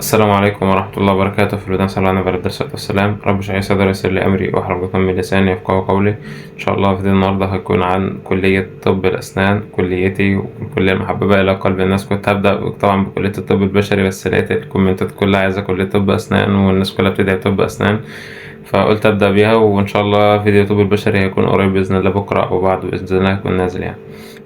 السلام عليكم ورحمة الله وبركاته. في البداية صلى الله عليه وسلم والسلام. رب اشرح لي صدري ويسر لي أمري واحلل عقدة من لساني يفقهوا قولي. إن شاء الله فيديو النهاردة هيكون عن كلية طب الأسنان، كليتي والكلية المحببة إلى قلب الناس. كنت هبدأ طبعا بكلية الطب البشري، بس لقيت الكومنتات كلها عايزة كلية طب أسنان والناس كلها بتدعي طب أسنان، فقلت أبدأ بيها. وإن شاء الله فيديو طب البشري هيكون قريب بإذن الله، بكرة أو بعد بإذن الله هيكون نازل يعني.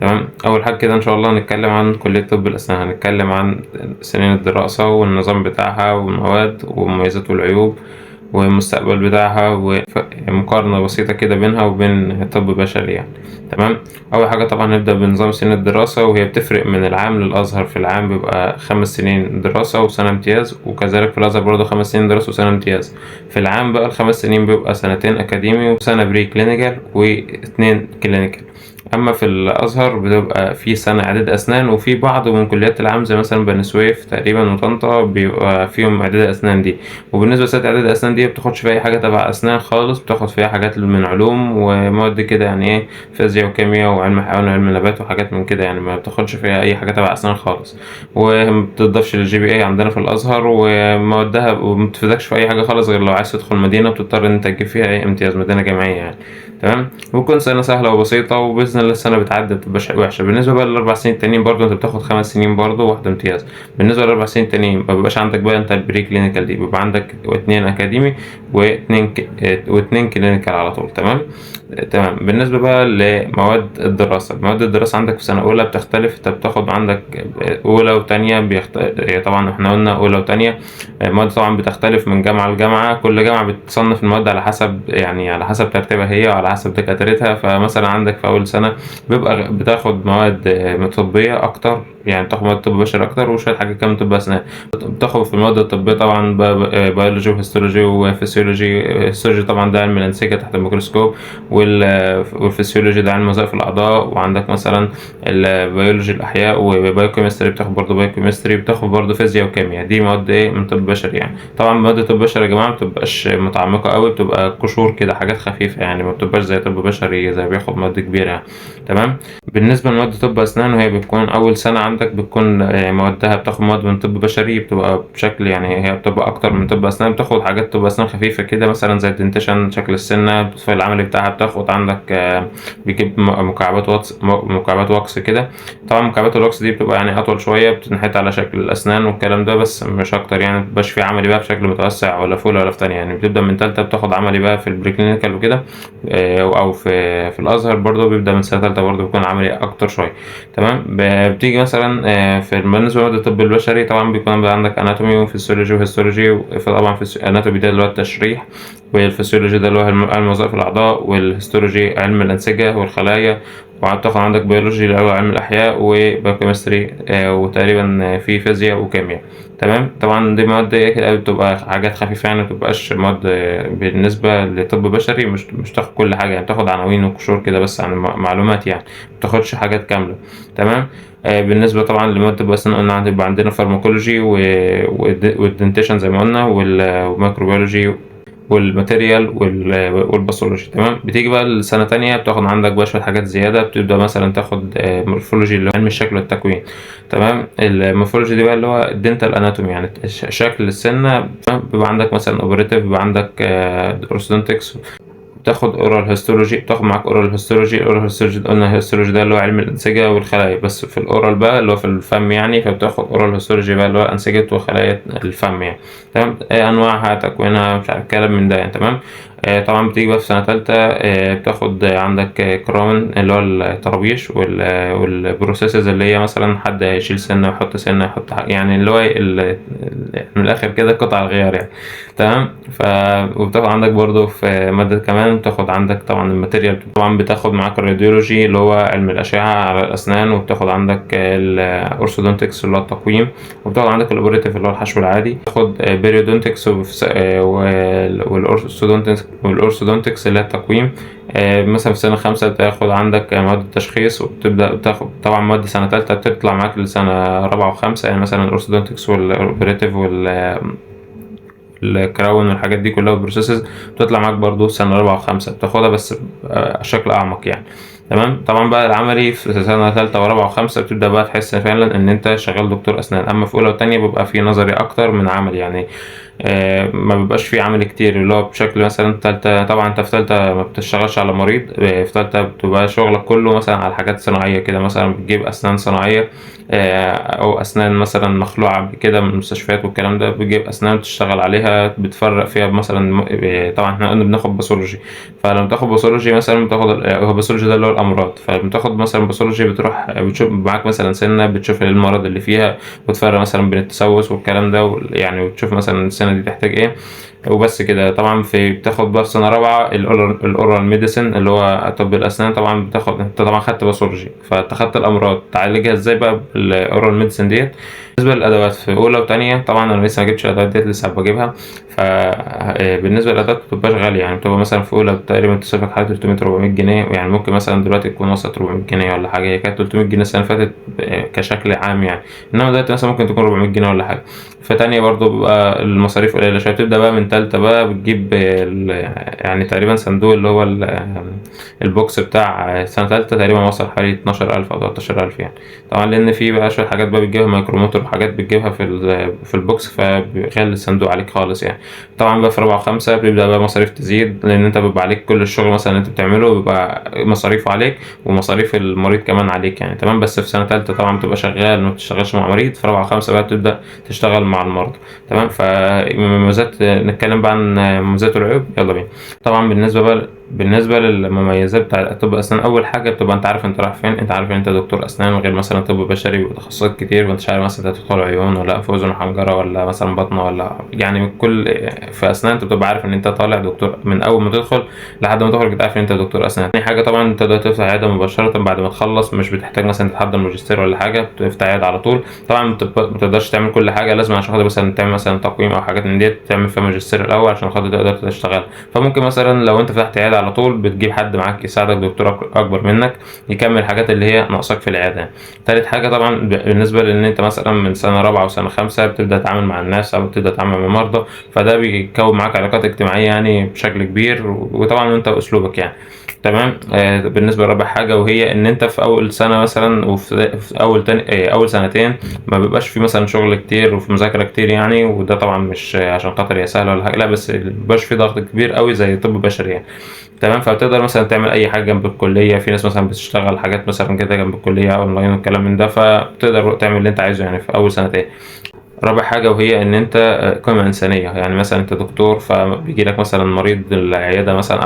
تمام. أول حاجة كده إن شاء الله هنتكلم عن كلية طب الأسنان، هنتكلم عن سنين الدراسة والنظام بتاعها والمواد ومميزات والعيوب والمستقبل بتاعها، ومقارنة بسيطة كده بينها وبين طب بشري يعني. تمام. أول حاجة طبعا نبدأ بنظام سنين الدراسة، وهي بتفرق من العام للأزهر. في العام بيبقى 5 سنين دراسة وسنة امتياز، وكذلك في الأزهر برضه 5 سنين دراسة وسنة امتياز. في العام بقى ال5 سنين بيبقى سنتين أكاديمي وسنة بري كلينيكال واتنين كلينيكال. أما في الأزهر بتبقى في سنة إعداد أسنان، وفي بعض من كليات العام زي مثلا بني سويف تقريبا وطنطا بيبقى فيهم إعداد أسنان دي. وبالنسبة لسنة إعداد الأسنان دي مبتاخدش فيها أي حاجة تبع أسنان خالص، بتاخد فيها حاجات من علوم ومواد كده يعني إيه، فيزياء وكيمياء وعلم حيوان وعلم نبات وحاجات من كده يعني، ما بتاخدش فيها أي حاجة تبع أسنان خالص. ومبتضافش للجي بي إيه عندنا في الأزهر، وموادها ومبتفيدكش في أي حاجة خالص غير لو عايز تدخل مدينة بتضطر إن أنت تجيب فيها أي امتياز، مدينة جامعية يعني. تمام. وبتكون سنة سهلة وبسيطة، وبإذن الله السنة بتعدي مبتبقاش وحشة. بالنسبة بقى لل4 سنين التانيين برضه أنت بتاخد 5 سنين برضه واحدة امتياز. بالنسبة لل4 سنين التانيين مبيبقاش عندك بقى أنت البري كلينيكال دي، بيبقى عندك 2 أكاديمي واتنين كلينيكال على طول. تمام. تمام. بالنسبة بقى لمواد الدراسة، مواد الدراسة عندك في سنة أولى بتختلف. أنت بتاخد عندك أولى وتانية طبعا احنا قلنا أولى وتانية. المواد طبعا بتختلف من جامعة لجامعة، كل جامعة بتصنف المواد على حسب يعني على حسب ترتيبها هي وعلى حسب دكاترتها. فمثلا عندك في أول سنة بيبقى بتاخد مواد طبية أكتر، يعني بتاخد مواد طب بشري أكتر وشوية حاجات كمان طب أسنان. بتاخد في المواد الطبية طبعا بيولوجي وهيستولوجي وفسيولوجي. الهيستولوجي طبعا ده علم الأنسجة تحت الميكروسكوب، والفسيولوجي ده علم وظائف الأعضاء. وعندك مثلا البيولوجي الأحياء وبايوكيمستري، بتاخد برضه بايوكيمستري، بتاخد برضه فيزياء وكيمياء. دي مواد إيه من طب بشري يعني. طبعا مواد طب بشري يا جماعة مبتبقاش متعمقة أوي، بتبقى قشور كده، حاجات خفيفة يعني، مبتبقاش زي طب بشري زي بياخد مواد كبيرة يعني. تمام. بالنسبة لمواد طب أسنان، وهي بتكون أول سنة عندك بتكون موادها بتاخد مواد من طب بشري، بتبقى بشكل يعني هي بتبقى أكتر من طب أسنان. بتاخد حاجات طب أسنان خفيفة كده مثلا زي الدنتيشن، شكل السنة في العملي بتاعها. بتاخد عندك بيجيب مكعبات واكس كده. طبعا مكعبات الواكس دي بتبقى يعني أطول شوية، بتنحت على شكل الأسنان والكلام ده، بس مش أكتر يعني. مبتبقاش في عملي بقى بشكل متوسع ولا في أولى ولا في تانية يعني. بتبدأ من تالتة بتاخد عملي بقى في البريكلينيكال وكده، أو في الأزهر برضه بيبدأ من سنة تالتة برضه بيكون عملي أكتر شوية. تمام. بتيجي مثلا بالنسبة لمادة الطب البشري طبعا بيكون بقى عندك أناتومي وفسيولوجي وهيستولوجي. طبعا في الأناتومي ده اللي هو التشريح، والفسيولوجي ده اللي هو علم وظائف الأعضاء، والهيستولوجي علم الأنسجة والخلايا. وتاخد عندك بيولوجي اللي هو علم الأحياء، وبايوكيمستري وتقريبا في فيزياء وكيمياء. تمام. طبعا دي مواد بتبقى حاجات خفيفة يعني، متبقاش مواد بالنسبة لطب بشري مش تاخد كل حاجة يعني، تاخد عناوين وقشور كده بس عن معلومات يعني، متاخدش حاجات كاملة. تمام. بالنسبة طبعا لمواد طب أسنان قلنا هتبقى عندنا فارماكولوجي والدنتيشن زي ما قلنا، والميكروبيولوجي والماتيريال والباثولوجي. تمام. بتيجي بقى السنة تانية بتاخد عندك بقى شوية حاجات زيادة، بتبدأ مثلا تاخد مورفولوجي اللي هو علم الشكل والتكوين. تمام. المورفولوجي دي بقى اللي هو الدنتال اناتومي يعني شكل السنة. بيبقى عندك مثلا اوبريتيف، بيبقى عندك اورثودونتكس. بتاخد اورال هيستولوجي، بتاخد معاك اورال هيستولوجي. الاورال هيستولوجي قلنا الهيستولوجي ده اللي هو علم الانسجه والخلايا، بس في الاورال بقى اللي هو في الفم يعني. فبتاخد اورال هيستولوجي بقى اللي هو انسجه وخلايا الفم يعني. تمام. انواعها، تكوينها، مش عارف كلام من ده يعني. تمام. طبعا بتيجي بقى في سنه تالتة بتاخد عندك كراون اللي هو الطرابيش، والبروسيسز اللي هي مثلا حد يشيل سنه ويحط سنه يحط يعني اللي هو من الاخر كده قطع الغيار يعني. تمام. وبتاخد عندك برضو في مادة كمان، بتاخد عندك طبعا الماتيريال. طبعا بتاخد معاك الراديولوجي اللي هو علم الأشعة على الأسنان، وبتاخد عندك الأورثودونتكس اللي هو التقويم، وبتاخد عندك الأوبريتيف اللي هو الحشو العادي. بتاخد بيريودونتكس والأورثودونتكس اللي هي التقويم. مثلا في سنة 5 بتاخد عندك مواد التشخيص، وبتبدأ بتاخد طبعا مواد سنة تالتة بتطلع معاك لسنة 4 و5 يعني. مثلا الأورثودونتكس والأوبريتيف الكراون والحاجات دي كلها والبروسيسز بتطلع معاك برضو سنة 4 و5 بتاخدها بس بشكل أعمق يعني. تمام. طبعا بقى العملي في سنة تالتة ورابعة وخمسة بتبدأ بقى تحس فعلا إن أنت شغال دكتور أسنان. أما في أولى وتانية بيبقى في نظري أكتر من عملي يعني. ما بيبقاش في عمل كتير اللي هو بشكل مثلا تالتة. طبعا انت في تالتة ما بتشتغلش على مريض، في تالتة بتبقى شغلك كله مثلا على حاجات صناعية كده، مثلا بتجيب أسنان صناعية أو أسنان مثلا مخلوعة قبل كده من المستشفيات والكلام ده، بتجيب أسنان تشتغل عليها، بتفرق فيها مثلا. طبعا احنا قلنا بناخد باثولوجي، فلما بتاخد باثولوجي مثلا بتاخد هو باثولوجي ده اللي هو الأمراض، فلما بتاخد مثلا باثولوجي بتروح بتشوف معاك مثلا سنة، بتشوف المرض اللي فيها وتفرق مثلا بين التسوس والكلام ده يعني، وتشوف مثلا السنة دي تحتاج ايه وبس كده. طبعا بتاخد بقى في سنة رابعة الأورال ميديسن اللي هو طب الأسنان. طبعا انت طبعا خدت باثولوجي، فانت خدت الأمراض، تعالجها ازاي بقى بالأورال ميديسن ديت. بالنسبة للأدوات في أولى وتانية، طبعا أنا لسه مجبتش الأدوات ديت، لسه بجيبها. فبالنسبة للأدوات مبتبقاش غالية يعني، بتبقى مثلا في أولى تقريبا تصرف حوالي 300 400 جنيه يعني. ممكن مثلا دلوقتي تكون وصلت 400 جنيه ولا حاجة. هي كانت 300 جنيه السنة اللي فاتت كشكل عام يعني، إنما دلوقتي مثلا ممكن تكون 400 جنيه ولا حاجة. في تانية برضه بيبقى المصاريف قليلة شوية. بتبدأ بقى من تالتة بقى بتجيب يعني تقريبا صندوق اللي هو البوكس بتاع سنة تالتة تقريبا وصل حوالي 12,000 أو 13,000 يعني. طبعا لأن في بقى شوية حاجات بقى بتجيبها مايكروموتور وحاجات بتجيبها في البوكس، فبيخلي الصندوق عليك خالص يعني. طبعا بقى في رابعة وخمسة بيبدأ بقى مصاريف تزيد، لأن أنت بيبقى عليك كل الشغل مثلا اللي أنت بتعمله بيبقى مصاريفه عليك، ومصاريف المريض كمان عليك يعني. تمام. بس في سنة تالتة طبعا بتبقى شغال، ما بتشتغلش مع مريض. في رابعة وخمسة بقى بتبدأ تشتغل مع المرضى. تمام. فمميزات، نتكلم بقى عن مميزات والعيوب. يلا بينا. طبعا بالنسبه للمميزات بتاع طب اسنان، اول حاجه بتبقى انت عارف انت رايح فين، انت عارف ان انت دكتور اسنان، غير مثلا طب بشري وتخصصات كتير، وانت مش عارف مثلا انت هتدخل عيون ولا انف واذن وحنجره ولا مثلا بطنه ولا يعني كل. في اسنان انت بتبقى عارف ان انت طالع دكتور من اول ما تدخل لحد ما تخرج، انت عارف ان انت دكتور اسنان. تاني حاجه طبعا انت تقدر تفتح عياده مباشره بعد ما تخلص، مش بتحتاج مثلا تحضر ماجستير ولا حاجه، بتفتح عياده على طول. طبعا ما تقدرش تعمل كل حاجه، لازم عشان خاطر مثلا تعمل مثلا تقويم او حاجات من ديت تعمل فيها ماجستير الاول عشان خاطر تقدر تشتغل. فممكن مثلا لو انت فتحت عياده على طول بتجيب حد معاك يساعدك، دكتور اكبر منك يكمل الحاجات اللي هي ناقصاك في العياده. تالت حاجه طبعا بالنسبه لان انت مثلا من سنه رابعه وسنه خمسه بتبدا تتعامل مع الناس او بتبدا تتعامل مع المرضى، فده بيكون معاك علاقات اجتماعيه يعني بشكل كبير، وطبعا انت اسلوبك يعني. تمام. بالنسبه لرابع حاجه، وهي ان انت في اول سنه مثلا وفي اول تاني اول سنتين ما بيبقاش في مثلا شغل كتير وفي مذاكره كتير يعني. وده طبعا مش عشان خاطر هي سهله ولا حاجه، لا، بس مبيبقاش في ضغط كبير قوي زي طب بشري يعني. تمام. فبتقدر مثلا تعمل اي حاجه جنب الكليه، في ناس مثلا بتشتغل حاجات مثلا كده جنب الكليه اونلاين والكلام من ده، فبتقدر تعمل اللي انت عايزه يعني في اول سنتين. رابع حاجة وهي إن أنت قيمة إنسانية يعني. مثلا أنت دكتور، فبيجي لك مثلا مريض العيادة مثلا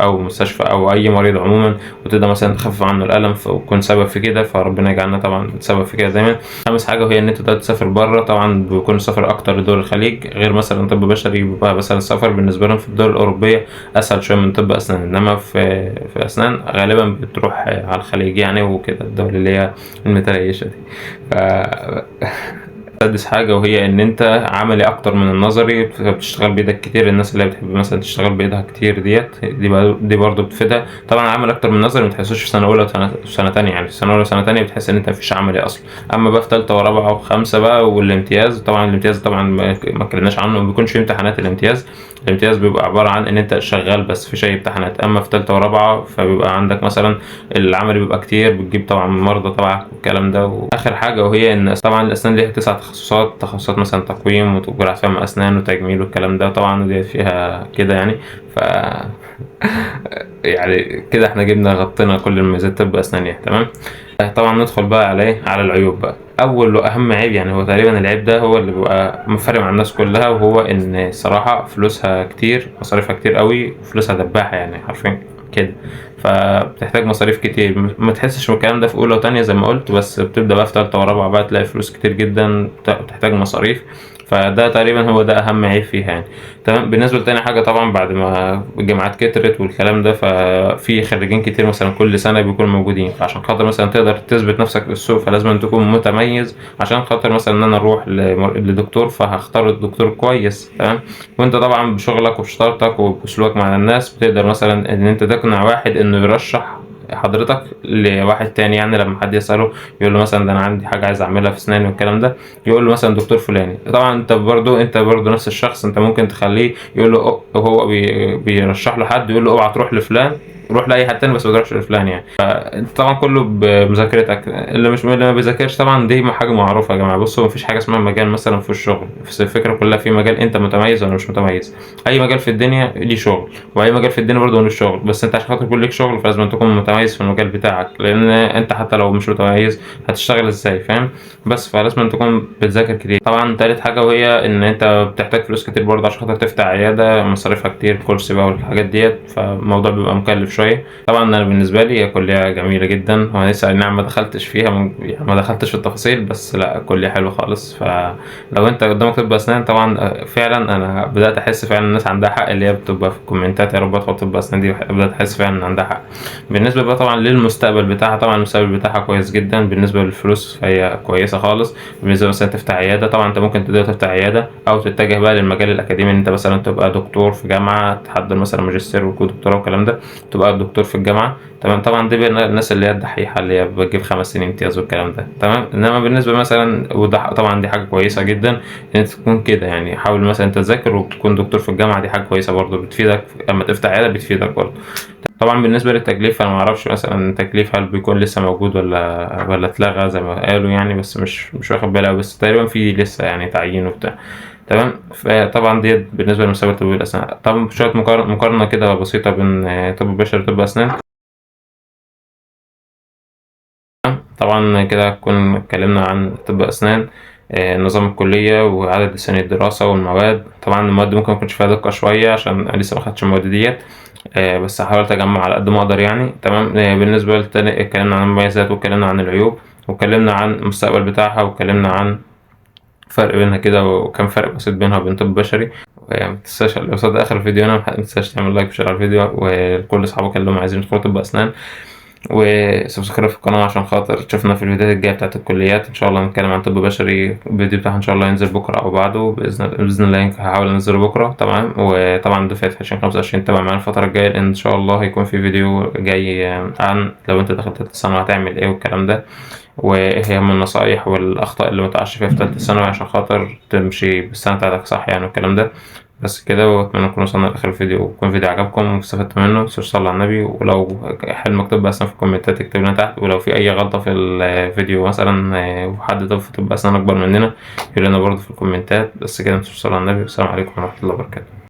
أو مستشفى أو أي مريض عموما، وتقدر مثلا تخفف عنه الألم وتكون سبب في كده، فربنا يجعلنا طبعا سبب في كده دايما. خامس حاجة وهي إن أنت تقدر تسافر بره. طبعا بيكون السفر أكتر لدول الخليج، غير مثلا طب بشري بيبقى مثلا السفر بالنسبة لهم في الدول الأوروبية أسهل شوية من طب أسنان، إنما في أسنان غالبا بتروح على الخليج يعني وكده، الدول اللي هي المتريشة دي. ف... سادس حاجة وهي إن أنت عملي أكتر من النظري، بتشتغل بإيدك كتير. الناس اللي بتحب مثلا تشتغل بإيدها كتير دي برضه بتفيدها. طبعا عمل أكتر من النظري متحسوش في سنة أولى وسنة تانية يعني. في سنة أولى وسنة تانية بتحس إن أنت مفيش عملي أصلا. أما بقى في تالتة ورابعة وخمسة بقى والامتياز، طبعا الامتياز طبعا ما اتكلمناش عنه، ما بيكونش فيه امتحانات. الامتياز بيبقى عبارة عن إن أنت شغال بس في أي امتحانات. أما في تالتة ورابعة فبيبقى عندك مثلا العمل بيبقى كتير، بتجيب طبعا مرضى تبعك والكلام ده. وآخر حاجة وهي إن طبعا الأسنان ليها 9 تخصصات مثلا تقويم وجراحة فم أسنان وتجميل والكلام ده. طبعا دي فيها كده يعني. ف يعني كده احنا غطينا كل المميزات طب أسنان يعني. تمام. طبعا ندخل بقى على العيوب بقى. اول واهم عيب يعني، هو تقريبا العيب ده هو اللي بيبقى مفرق مع الناس كلها، وهو ان صراحة فلوسها كتير، مصاريفها كتير قوي، وفلوسها دباحة يعني حرفيا كده. فبتحتاج مصاريف كتير، ما تحسش من الكلام ده في اولى وتانية زي ما قلت، بس بتبدأ بقى في تالتة ورابعة بقى تلاقي فلوس كتير جدا، بتحتاج مصاريف. فده تقريبا هو ده اهم عيب فيها يعني. تمام. بالنسبه لتاني حاجه، طبعا بعد ما الجامعات كترت والكلام ده، ففي خريجين كتير مثلا كل سنه بيكونوا موجودين، فعشان خاطر مثلا تقدر تثبت نفسك في السوق فلازم أن تكون متميز. عشان خاطر مثلا ان انا اروح لدكتور، فهختار الدكتور كويس. تمام. وانت طبعا بشغلك وبشطارتك وباسلوبك مع الناس بتقدر مثلا ان انت تقنع واحد انه يرشح حضرتك لواحد تاني يعني. لما حد يسأله يقول له مثلا ده انا عندي حاجة عايز اعملها في اسناني والكلام ده، يقول له مثلا دكتور فلاني. طبعا انت برضو نفس الشخص، انت ممكن تخليه يقول له هو بيرشح له حد، يقول له اوعى تروح لفلان روح لاي حد تاني بس ما تروحش لفلان يعني. انت طبعا كله بمذاكرتك، اللي ما بيذاكرش طبعا دي حاجه معروفه يا جماعه. بصوا مفيش حاجه اسمها مجال مثلا في الشغل، بس الفكره كلها في مجال انت متميز ولا مش متميز. اي مجال في الدنيا ليه شغل، واي مجال في الدنيا برضه له شغل، بس انت عشان خاطر يكون ليك شغل فلازم تكون متميز في المجال بتاعك، لان انت حتى لو مش متميز هتشتغل ازاي، فاهم؟ بس فلازم تكون بتذاكر كتير. طبعا تالت حاجه وهي ان انت بتحتاج فلوس كتير برضه عشان خاطر تفتح عياده، مصاريفها كتير، كورس بقى والحاجات ديت، فالموضوع بيبقى مكلف شويه. طبعا انا بالنسبه لي هي كليه جميله جدا، وانا لسه أي نعم ما دخلتش فيها يعني ما دخلتش في التفاصيل، بس لا كليه حلوه خالص. فلو انت قدامك طب اسنان طبعا فعلا انا بدات احس فعلا الناس عندها حق اللي هي بتبقى في الكومنتات يا رب ادخل طب اسنان دي، بدات احس فعلا ان عندها حق. بالنسبه بقى طبعا للمستقبل بتاعها، طبعا المستقبل بتاعها كويس جدا. بالنسبه للفلوس فهي كويسه خالص. بالنسبه مثلا تفتح عياده، طبعا انت ممكن تبدا تفتح عياده او تتجه بقى للمجال الاكاديمي، ان انت مثلا تبقى دكتور في جامعه، تحضر مثلا ماجستير ودكتوراه والكلام ده، تبقى دكتور في الجامعه. تمام. طبعا دي بقى الناس اللي هي الدحيحه اللي هي بتجيب 5 سنين امتياز والكلام ده. تمام. انما بالنسبه مثلا وده طبعا دي حاجه كويسه جدا ان انت تكون كده يعني. حاول مثلا تذاكر وتكون دكتور في الجامعه، دي حاجه كويسه برضه بتفيدك اما تفتح عياده، بتفيدك برضه. طبعا بالنسبه للتكليف انا ما اعرفش مثلا التكليف هل بيكون لسه موجود ولا اتلغى زي ما قالوا يعني، بس مش واخد بالي أوي، بس تقريبا في لسه يعني تعيين وبتاع. تمام. فطبعا ديت بالنسبه لمستقبل طب الاسنان. طبعا شويه مقارنه كده بسيطه بين طب بشري وطب اسنان. طبعا كده كنا اتكلمنا عن طب أسنان، نظام الكلية وعدد سنين الدراسة والمواد. طبعا المواد ممكن مكنش فيها دقة شوية عشان أنا لسه مخدتش المواد ديت، بس حاولت أجمع على قد ما أقدر يعني. تمام. بالنسبة للتاني اتكلمنا عن المميزات واتكلمنا عن العيوب واتكلمنا عن المستقبل بتاعها واتكلمنا عن فرق بينها كده وكم فرق بسيط بينها وبين طب بشري. متنساش لو وصلت آخر الفيديو هنا متنساش تعمل لايك وشير على الفيديو، ولكل أصحابك اللي هم عايزين يدخلوا طب أسنان، وسبسكرايب في القناة عشان خاطر تشوفنا في الفيديوهات الجاية بتاعت الكليات. إن شاء الله هنتكلم عن طب بشري، الفيديو بتاعها إن شاء الله ينزل بكرة أو بعده بإذن الله. هحاول أنزله بكرة. تمام. وطبعا دفعة 2025 تابع معانا الفترة الجاية، لأن إن شاء الله هيكون في فيديو جاي عن لو أنت دخلت تالتة ثانوي هتعمل إيه والكلام ده، وإيه هي من النصايح والأخطاء اللي متعش فيها في تالتة ثانوي عشان خاطر تمشي بالسنة بتاعتك صح يعني والكلام ده. بس كده، واتمنى نكون وصلنا لاخر الفيديو ويكون فيديو عجبكم واستفدتوا منه. صلوا على النبي، ولو حلم مكتوب اسنان في الكومنتات اكتب لنا تحت، ولو في اي غلطه في الفيديو مثلا وحد طب اسنان اكبر مننا يقول لنا برضه في الكومنتات. بس كده، صلوا على النبي، والسلام عليكم ورحمه الله وبركاته.